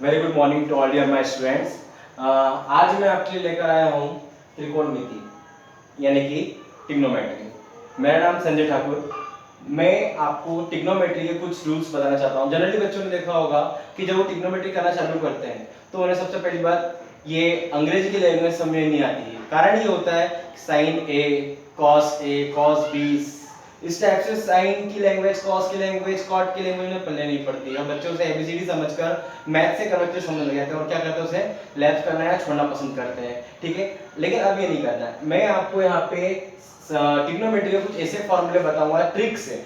Very good morning to all dear my students. आज मैं आपके लिए लेकर आया हूँ त्रिकोणमिति यानी कि ट्रिग्नोमेट्री। मेरा नाम संजय ठाकुर। मैं आपको ट्रिग्नोमेट्री के कुछ रूल्स बताना चाहता हूँ। जनरली बच्चों ने देखा होगा कि जब वो ट्रिग्नोमेट्री करना चालू करते हैं तो उन्हें सबसे पहली बात ये अंग्रेजी की लैंग्वेज समझ में नहीं आती है। कारण ये होता है साइन ए, कॉस बी, इस टाइप से साइन की लैंग्वेज, कॉस की लैंग्वेज, कॉट की लैंग्वेज में पढ़ने नहीं पड़ती है। बच्चे उसे एबीसीडी समझकर मैथ से कन्वर्ट समझ लग जाते हैं और क्या करते हैं, उसे लैप्स करना या छोड़ना पसंद करते हैं। ठीक है, लेकिन अब ये नहीं करना है। मैं आपको यहाँ पे ट्रिग्नोमेट्री के कुछ ऐसे फॉर्मूले बताऊंगा ट्रिक से,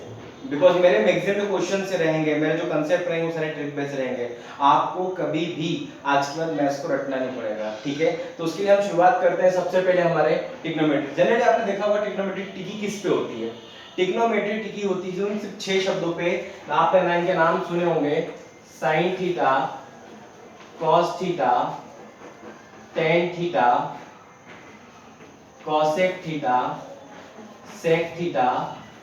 बिकॉज मेरे मैक्सिमम क्वेश्चन से रहेंगे, मेरे जो कंसेप्ट रहेंगे वो सारे ट्रिक बेस्ड रहेंगे। आपको कभी भी आज के बाद मैथ्स को रटना नहीं पड़ेगा। ठीक है, तो उसके लिए हम शुरुआत करते हैं सबसे पहले हमारे ट्रिग्नोमेट्री। जनरली आपने देखा होगा ट्रिग्नोमेट्री टिकी किस पे होती है। ट्रिग्नोमेट्री टिकी होती है सिर्फ 6 शब्दों पे। आपने लाइन के नाम सुने होंगे, sine theta, cos theta, tan theta, cosec theta, sec theta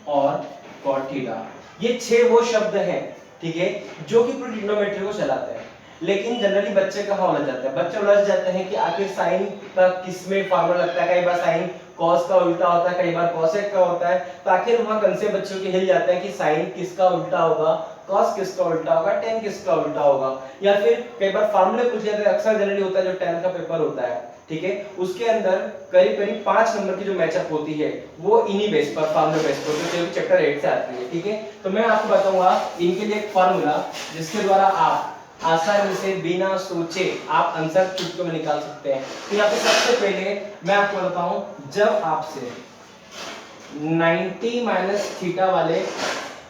और कॉट थीटा। ये 6 वो शब्द हैं, ठीक है, जो कि पूरी ट्रिग्नोमेट्री को चलाते हैं। लेकिन जनरली बच्चे कहाँ उलझ जाते हैं? बच्चे उलझ जाते हैं कि आखिर साइन का किसमें फार्मूला लगता है। कई बार साइन कॉस का उल्टा होता है, कई बार कॉसेक का होता है। तो आखिर वहां कंसेप्ट बच्चों के हिल जाते हैं कि साइन किसका उल्टा होगा, कॉस किसका उल्टा होगा, टेन किसका उल्टा होगा। या फिर कई बार फार्मूले पूछ जाते हैं। अक्सर जनरली होता है जो 10 का पेपर होता है, ठीक है, उसके अंदर करीब करीब 5 नंबर की जो मैचअप होती है वो इन्हीं बेस पर, फार्मूला बेस पर, जो चैप्टर 8 से आती है। ठीक है, तो मैं आपको बताऊंगा इनके लिए एक फार्मूला जिसके द्वारा आप आसानी से बिना सोचे आप आंसर चुटकियों में निकाल सकते हैं। तो यहाँ पे सबसे पहले मैं आपको बताऊं, जब आपसे 90 माइनस थीटा वाले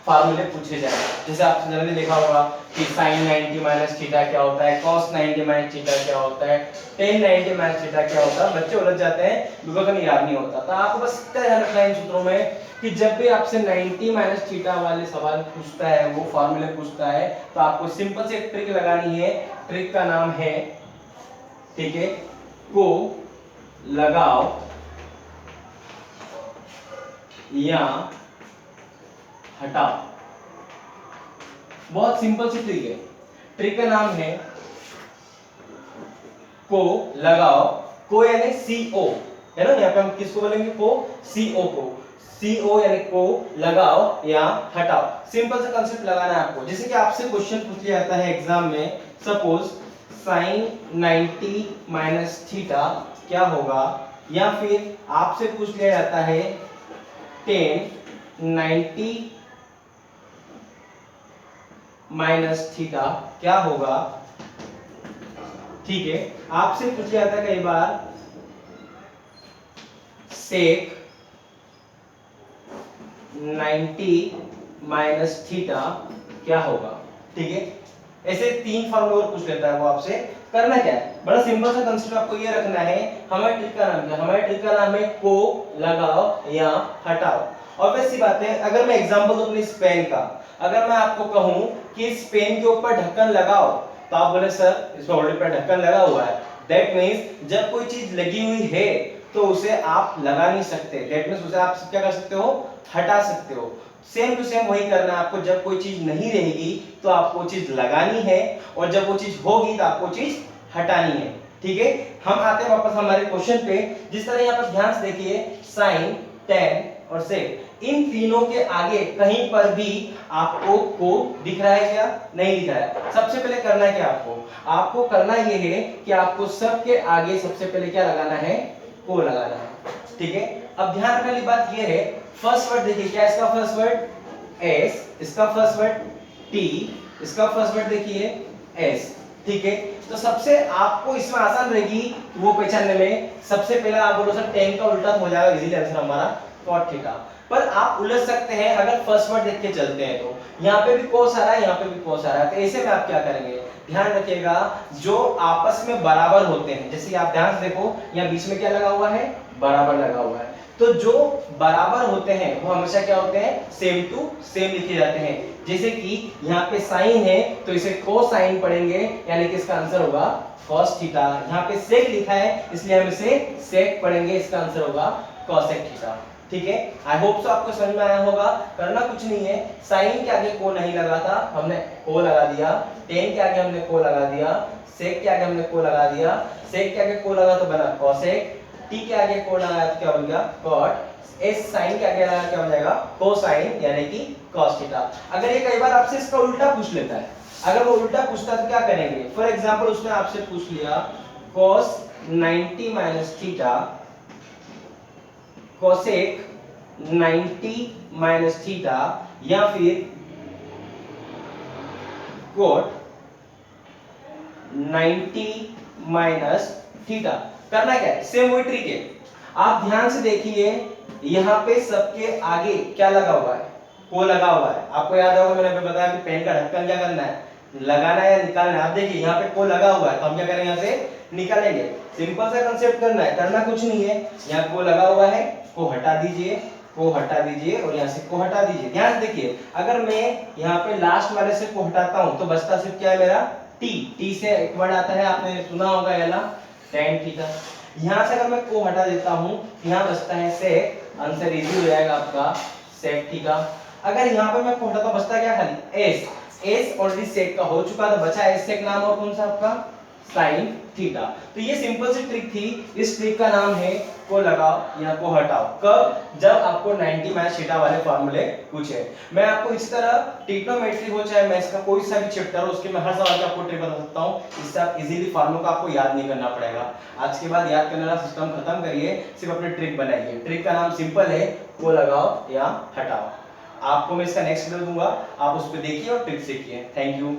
फार्मूले पूछे जाए, जैसे आपने जनरली देखा होगा कि sin 90 माइनस थीटा क्या होता है, cos 90 माइनस थीटा क्या होता है, tan 90 माइनस थीटा क्या होता है, बच्चे उलझ जाते हैं बिकॉज़ उन्हें याद नहीं होता। तो आपको बस इतना ध्यान रखना है इन सूत्रों में कि जब भी आपसे 90 माइनस थीटा वाले सवाल पूछता है, वो फार्मूले पूछता है, तो आपको सिंपल से एक ट्रिक लगानी है। ट्रिक का नाम है, ठीक है, को लगाओ या हटाओ। बहुत सिंपल सी ट्रिक है। ट्रिक का नाम है को लगाओ, को यानी CO, है ना। यहाँ पे हम किसको बोलेंगे? को, CO को। CO यानी को लगाओ या हटाओ। सिंपल सा कंसेप्ट लगाना है आपको। जैसे कि आपसे क्वेश्चन पूछ लिया जाता है एग्जाम में, सपोज साइन 90 माइनस थीटा क्या होगा, या फिर आपसे पूछ लिया जाता है टेन 90 माइनस थीटा क्या होगा। ठीक है, आपसे पूछ लिया जाता है कई बार सेक 90 माइनस थीटा क्या होगा। ठीक है, ऐसे 3 फॉर्मूले और पूछ लेता है वो आपसे। करना क्या है, बड़ा सिंपल सा कंसेप्ट आपको ये रखना है। हमारे ट्रिक का नाम क्या है? हमारे ट्रिक का नाम है को लगाओ या हटाओ। और वैसी बात है, अगर मैं एग्जांपल दूं अपनी इस पेन का, अगर मैं आपको कहूं कि इस पेन के ऊपर ढक्कन लगाओ, तो आप बोले सर इसमें ऑलरेडी पर ढक्कन लगा हुआ है। दैट मींस जब कोई चीज लगी हुई है तो उसे आप लगा नहीं सकते। दैट मींस उसे आप क्या कर सकते हो? हटा सकते हो। सेम टू सेम वही करना है आपको। जब कोई चीज नहीं रहेगी तो आपको चीज लगानी है, और जब वो चीज होगी तो आपको चीज हटानी है। ठीक है, हम आते हैं वापस हमारे क्वेश्चन पे। जिस तरह यहाँ पर ध्यान से देखिए, साइन, टेन और सेक, इन तीनों के आगे कहीं पर भी आपको को दिख रहा है क्या? नहीं दिख रहा है। सबसे पहले करना है क्या आपको करना यह है कि आपको सबके आगे सबसे पहले क्या लगाना है? को लगाना है। ठीक है, अब ध्यान रखने वाली बात यह है, फर्स्ट वर्ड देखिए, क्या इसका फर्स्ट वर्ड? एस, इसका फर्स्ट वर्ड टी, इसका फर्स्ट वर्ड देखिए एस। ठीक है, तो सबसे आपको इसमें आसान रहेगी वो पहचानने में। सबसे पहला आप बोलो सर टेन का उल्टा हो जाएगा, इजीली आंसर हमारा कॉट थीटा। पर आप उलझ सकते हैं अगर फर्स्ट वर्ड देख के चलते हैं तो। यहाँ पे भी कोस आ रहा है, यहाँ पे भी कोस आ रहा है, तो ऐसे में आप क्या करेंगे? ध्यान रखिएगा, जो आपस में बराबर होते हैं, जैसे आप ध्यान से देखो यहाँ बीच में क्या लगा हुआ है? बराबर लगा हुआ है। तो जो बराबर होते हैं वो हमेशा क्या होते हैं? सेम टू सेम लिखे जाते हैं। जैसे कि यहाँ पे साइन है तो इसे कोसाइन पढ़ेंगे, यानी कि इसका आंसर होगा cos थीटा। यहाँ पे सेक लिखा है इसलिए हम इसे सेक पढ़ेंगे, इसका आंसर होगा cosec थीटा। ठीक है, आई होप सो आपको समझ में आया होगा। करना कुछ नहीं है, साइन के आगे को नहीं लगा था, हमने को लगा दिया, टेन के आगे हमने को लगा दिया, सेक के आगे हमने को लगा दिया, सेक के आगे को लगा तो बना कोसेक, टी के आगे को लगाया तो क्या बन गया कॉट, एस साइन के आगे लगा क्या बन जाएगा कोसाइन यानी कि cos थीटा। अगर ये कई बार आपसे इसका उल्टा पूछ लेता है, अगर वो उल्टा पूछता है तो क्या करेंगे, फॉर एग्जांपल उसने आपसे पूछ लिया cos 90 minus theta cosec 90 minus theta या फिर कोट 90 माइनस थीटा। करना क्या है, सेम वही ट्रिक है। आप ध्यान से देखिए यहाँ पे सबके आगे क्या लगा हुआ है, को लगा हुआ है। आपको याद होगा मैंने अभी बताया कि पेन का ढक्कन क्या करना है, लगाना है या निकालना है। आप देखिए यहाँ पे को लगा हुआ है तो हम क्या करेंगे, यहाँ से निकालेंगे। सिंपल सा कंसेप्ट करना है, करना कुछ नहीं है। यहाँ को लगा हुआ है, को हटा दीजिए, को हटा दीजिए और यहाँ से को हटा दीजिए। ध्यान से देखिए, अगर मैं यहाँ पे लास्ट वाले से को हटाता हूँ तो बचता सिर्फ क्या है मेरा टी। टी से एक वर्ड आता है, आपने सुना होगा ये वाला tan थीटा। यहाँ से अगर मैं को हटा देता हूँ, यहाँ बचता है sec, आंसर इजी हो जाएगा आपका sec थीटा। अगर यहाँ पे मैं को हटाता हूँ बचता क्या खाली s, s ऑलरेडी sec का हो चुका तो बचा s sec नाम और कौन सा आपका sin थीटा। तो ये सिंपल सी ट्रिक थी, इस ट्रिक का नाम है को लगाओ या को हटाओ। कब, जब आपको 90 माइनस थीटा वाले फार्मूले पूछे। मैं आपको इस तरह ट्रिग्नोमेट्री हो चाहे मैथ्स का कोई सा भी चैप्टर हो, उसके मैं हर सवाल का आपको ट्रिक बता सकता हूँ। इससे आप इजीली फार्मूला का आपको याद नहीं करना पड़ेगा। आज के बाद याद करने वाला सिस्टम खत्म करिए, सिर्फ अपने ट्रिक बनाइए। ट्रिक का नाम सिंपल है, को लगाओ या हटाओ। आपको मैं इसका नेक्स्ट वीडियो दूंगा, आप उस पर देखिए और ट्रिक सीखिए। Thank you.